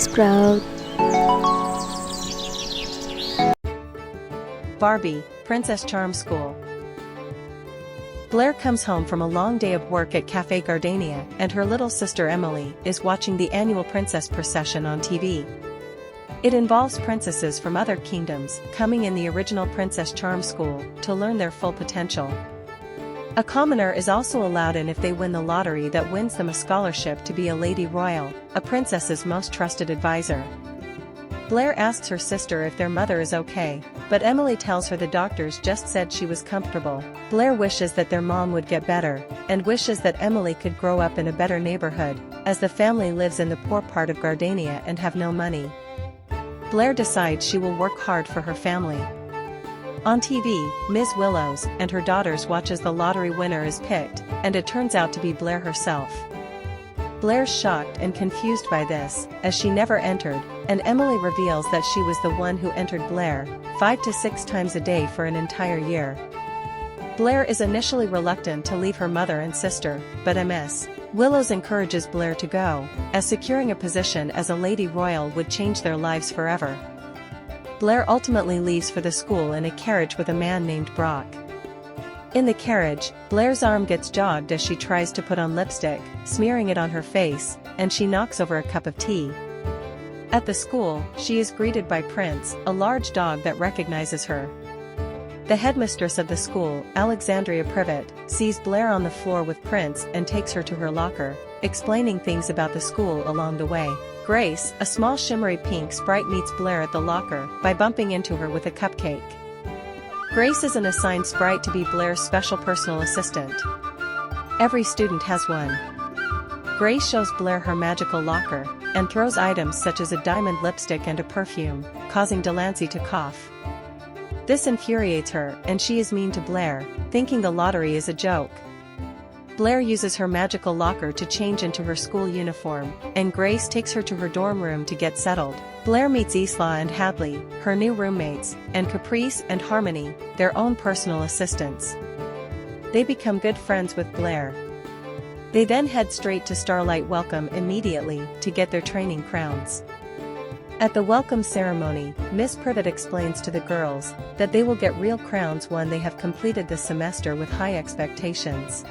Sprout. Barbie, Princess Charm School. Blair comes home from a long day of work at Cafe Gardania, and her little sister Emily is watching the annual princess procession on TV. It involves princesses from other kingdoms coming in the original Princess Charm School to learn their full potential. A commoner is also allowed in if they win the lottery that wins them a scholarship to be a Lady Royal, a princess's most trusted advisor. Blair asks her sister if their mother is okay, but Emily tells her the doctors just said she was comfortable. Blair wishes that their mom would get better, and wishes that Emily could grow up in a better neighborhood, as the family lives in the poor part of Gardania and have no money. Blair decides she will work hard for her family. On TV, Ms. Willows and her daughters watch as the lottery winner is picked, and it turns out to be Blair herself. Blair's shocked and confused by this, as she never entered, and Emily reveals that she was the one who entered Blair 5 to 6 times a day for an entire year. Blair is initially reluctant to leave her mother and sister, but Ms. Willows encourages Blair to go, as securing a position as a Lady Royal would change their lives forever. Blair ultimately leaves for the school in a carriage with a man named Brock. In the carriage, Blair's arm gets jogged as she tries to put on lipstick, smearing it on her face, and she knocks over a cup of tea. At the school, she is greeted by Prince, a large dog that recognizes her. The headmistress of the school, Alexandria Privet, sees Blair on the floor with Prince and takes her to her locker, explaining things about the school along the way. Grace, a small shimmery pink sprite, meets Blair at the locker by bumping into her with a cupcake. Grace is an assigned sprite to be Blair's special personal assistant. Every student has one. Grace shows Blair her magical locker, and throws items such as a diamond lipstick and a perfume, causing Delancey to cough. This infuriates her, and she is mean to Blair, thinking the lottery is a joke. Blair uses her magical locker to change into her school uniform, and Grace takes her to her dorm room to get settled. Blair meets Isla and Hadley, her new roommates, and Caprice and Harmony, their own personal assistants. They become good friends with Blair. They then head straight to Starlight Welcome immediately to get their training crowns. At the welcome ceremony, Miss Privet explains to the girls that they will get real crowns when they have completed the semester with high expectations.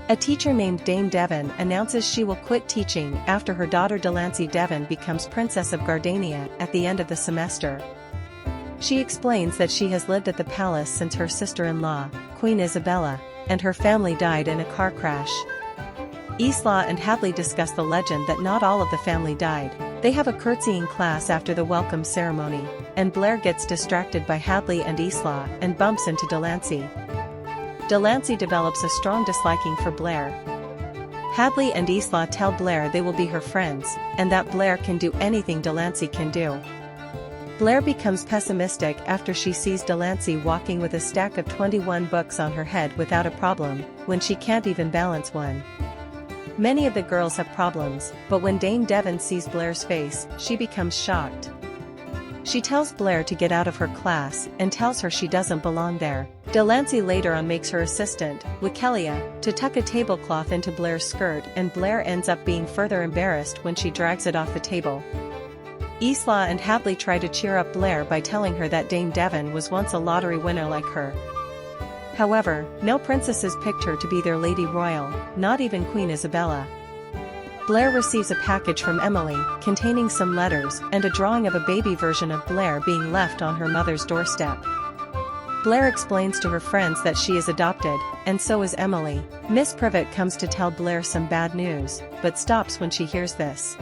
A teacher named Dame Devon announces she will quit teaching after her daughter Delancey Devon becomes Princess of Gardania at the end of the semester. She explains that she has lived at the palace since her sister-in-law, Queen Isabella, and her family died in a car crash. Isla and Hadley discuss the legend that not all of the family died. They have a curtsying class after the welcome ceremony, and Blair gets distracted by Hadley and Isla and bumps into Delancey. Delancey develops a strong disliking for Blair. Hadley and Isla tell Blair they will be her friends, and that Blair can do anything Delancey can do. Blair becomes pessimistic after she sees Delancey walking with a stack of 21 books on her head without a problem, when she can't even balance one. Many of the girls have problems, but when Dame Devon sees Blair's face, she becomes shocked. She tells Blair to get out of her class and tells her she doesn't belong there. Delancey later on makes her assistant, Wikelia, to tuck a tablecloth into Blair's skirt, and Blair ends up being further embarrassed when she drags it off the table. Isla and Hadley try to cheer up Blair by telling her that Dame Devon was once a lottery winner like her. However, no princesses picked her to be their Lady Royal, not even Queen Isabella. Blair receives a package from Emily, containing some letters and a drawing of a baby version of Blair being left on her mother's doorstep. Blair explains to her friends that she is adopted, and so is Emily. Miss Privet comes to tell Blair some bad news, but stops when she hears this.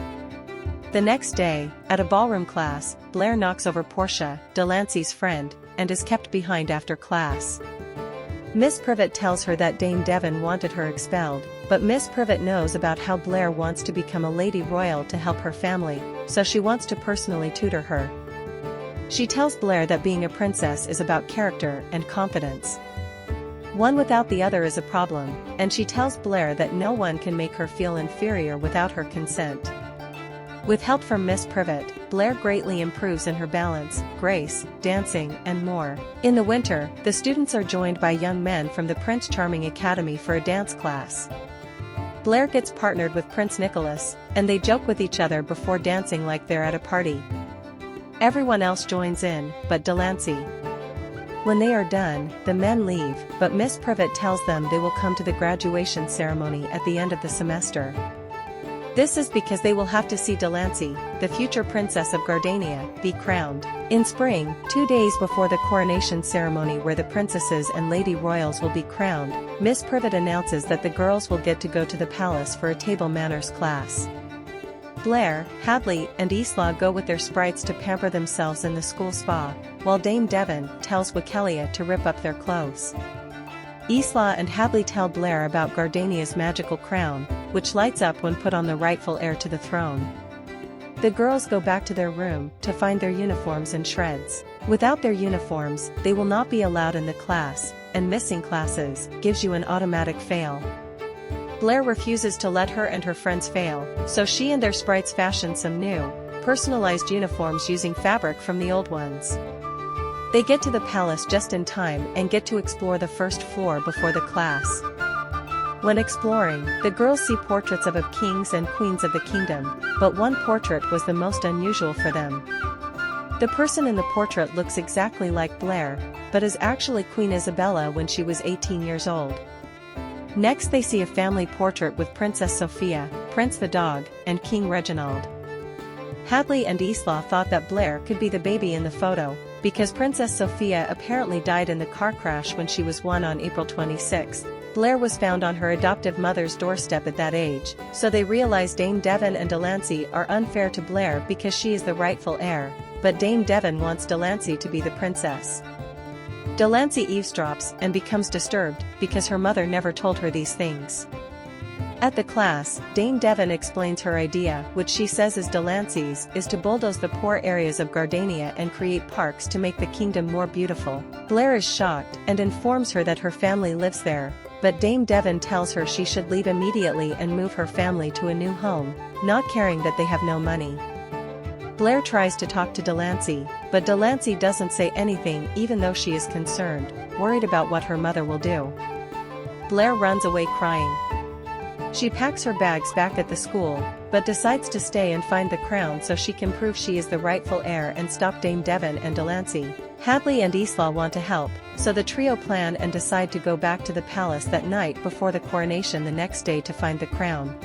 The next day, at a ballroom class, Blair knocks over Portia, Delancey's friend, and is kept behind after class. Miss Privet tells her that Dame Devon wanted her expelled, but Miss Privet knows about how Blair wants to become a Lady Royal to help her family, so she wants to personally tutor her. She tells Blair that being a princess is about character and confidence. One without the other is a problem, and she tells Blair that no one can make her feel inferior without her consent. With help from Miss Privet, Blair greatly improves in her balance, grace, dancing, and more. In the winter, the students are joined by young men from the Prince Charming Academy for a dance class. Blair gets partnered with Prince Nicholas, and they joke with each other before dancing like they're at a party. Everyone else joins in, but Delancey. When they are done, the men leave, but Miss Privet tells them they will come to the graduation ceremony at the end of the semester. This is because they will have to see Delancey, the future princess of Gardania, be crowned. In spring, 2 days before the coronation ceremony where the princesses and lady royals will be crowned, Miss Privet announces that the girls will get to go to the palace for a table manners class. Blair, Hadley, and Isla go with their sprites to pamper themselves in the school spa, while Dame Devon tells Wickelia to rip up their clothes. Isla and Hadley tell Blair about Gardania's magical crown, which lights up when put on the rightful heir to the throne. The girls go back to their room to find their uniforms in shreds. Without their uniforms, they will not be allowed in the class, and missing classes gives you an automatic fail. Blair refuses to let her and her friends fail, so she and their sprites fashion some new, personalized uniforms using fabric from the old ones. They get to the palace just in time and get to explore the first floor before the class. When exploring, the girls see portraits of kings and queens of the kingdom, but one portrait was the most unusual for them. The person in the portrait looks exactly like Blair, but is actually Queen Isabella when she was 18 years old. Next they see a family portrait with Princess Sophia, Prince the dog, and King Reginald. Hadley and Isla thought that Blair could be the baby in the photo, because Princess Sophia apparently died in the car crash when she was 1 on April 26. Blair was found on her adoptive mother's doorstep at that age, so they realize Dame Devon and Delancey are unfair to Blair because she is the rightful heir, but Dame Devon wants Delancey to be the princess. Delancey eavesdrops and becomes disturbed because her mother never told her these things. At the class, Dame Devon explains her idea, which she says is Delancey's, is to bulldoze the poor areas of Gardania and create parks to make the kingdom more beautiful. Blair is shocked and informs her that her family lives there, but Dame Devon tells her she should leave immediately and move her family to a new home, not caring that they have no money. Blair tries to talk to Delancey, but Delancey doesn't say anything even though she is concerned, worried about what her mother will do. Blair runs away crying. She packs her bags back at the school, but decides to stay and find the crown so she can prove she is the rightful heir and stop Dame Devon and Delancey. Hadley and Isla want to help, so the trio plan and decide to go back to the palace that night before the coronation the next day to find the crown.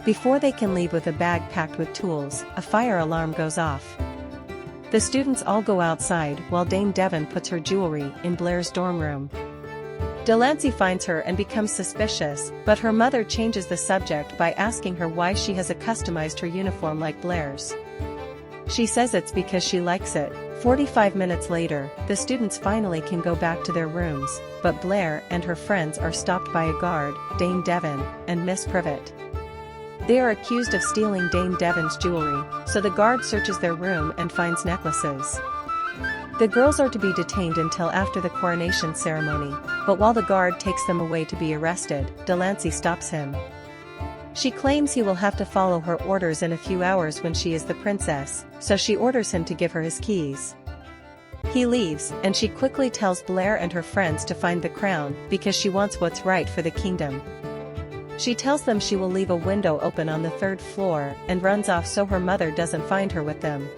Before they can leave with a bag packed with tools, a fire alarm goes off. The students all go outside while Dame Devon puts her jewelry in Blair's dorm room. Delancey finds her and becomes suspicious, but her mother changes the subject by asking her why she has customized her uniform like Blair's. She says it's because she likes it. 45 minutes later, the students finally can go back to their rooms, but Blair and her friends are stopped by a guard, Dame Devon, and Miss Privet. They are accused of stealing Dame Devon's jewelry, so the guard searches their room and finds necklaces. The girls are to be detained until after the coronation ceremony, but while the guard takes them away to be arrested, Delancey stops him. She claims he will have to follow her orders in a few hours when she is the princess, so she orders him to give her his keys. He leaves, and she quickly tells Blair and her friends to find the crown because she wants what's right for the kingdom. She tells them she will leave a window open on the 3rd floor and runs off so her mother doesn't find her with them.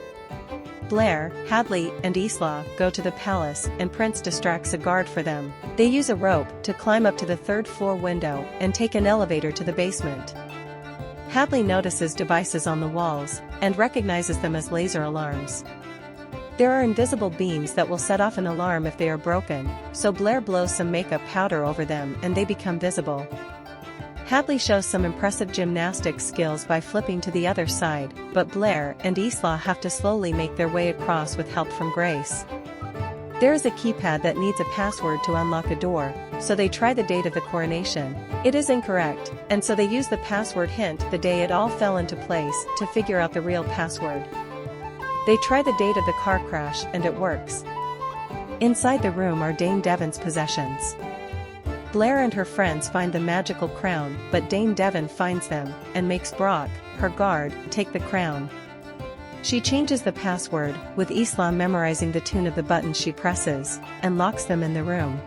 Blair, Hadley, and Isla go to the palace and Prince distracts a guard for them. They use a rope to climb up to the 3rd floor window and take an elevator to the basement. Hadley notices devices on the walls and recognizes them as laser alarms. There are invisible beams that will set off an alarm if they are broken, so Blair blows some makeup powder over them and they become visible. Hadley shows some impressive gymnastics skills by flipping to the other side, but Blair and Isla have to slowly make their way across with help from Grace. There is a keypad that needs a password to unlock a door, so they try the date of the coronation. It is incorrect, and so they use the password hint the day it all fell into place to figure out the real password. They try the date of the car crash and it works. Inside the room are Dame Devon's possessions. Blair and her friends find the magical crown, but Dame Devon finds them and makes Brock, her guard, take the crown. She changes the password, with Isla memorizing the tune of the buttons she presses, and locks them in the room.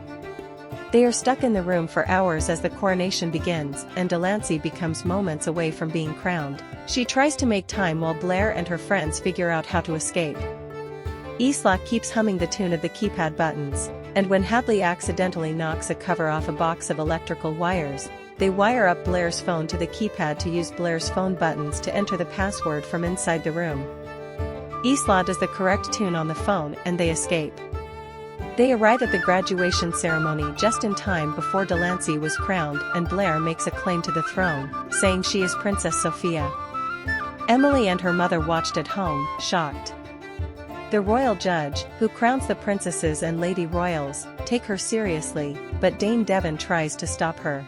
They are stuck in the room for hours as the coronation begins, and Delancey becomes moments away from being crowned. She tries to make time while Blair and her friends figure out how to escape. Isla keeps humming the tune of the keypad buttons, and when Hadley accidentally knocks a cover off a box of electrical wires, they wire up Blair's phone to the keypad to use Blair's phone buttons to enter the password from inside the room. Isla does the correct tune on the phone and they escape. They arrive at the graduation ceremony just in time before Delancey was crowned, and Blair makes a claim to the throne, saying she is Princess Sophia. Emily and her mother watched at home, shocked. The royal judge, who crowns the princesses and lady royals, take her seriously, but Dame Devon tries to stop her.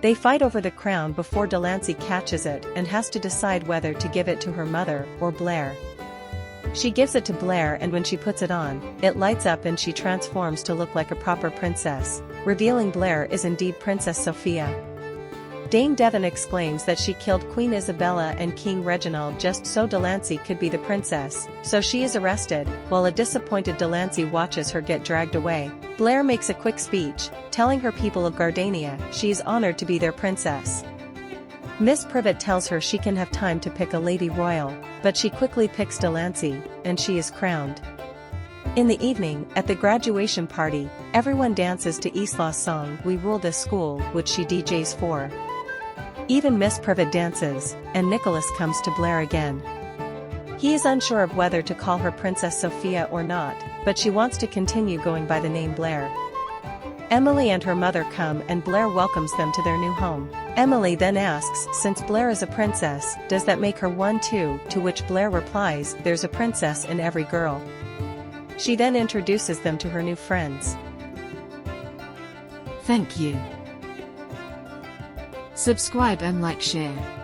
They fight over the crown before Delancey catches it and has to decide whether to give it to her mother or Blair. She gives it to Blair, and when she puts it on, it lights up and she transforms to look like a proper princess, revealing Blair is indeed Princess Sophia. Dame Devon exclaims that she killed Queen Isabella and King Reginald just so Delancey could be the princess, so she is arrested, while a disappointed Delancey watches her get dragged away. Blair makes a quick speech, telling her people of Gardania she is honored to be their princess. Miss Privet tells her she can have time to pick a lady royal, but she quickly picks Delancey, and she is crowned. In the evening, at the graduation party, everyone dances to Isla's song We Rule This School, which she DJs for. Even Miss Privet dances, and Nicholas comes to Blair again. He is unsure of whether to call her Princess Sophia or not, but she wants to continue going by the name Blair. Emily and her mother come and Blair welcomes them to their new home. Emily then asks, since Blair is a princess, does that make her one too? To which Blair replies, there's a princess in every girl. She then introduces them to her new friends. Thank you. Subscribe and like share.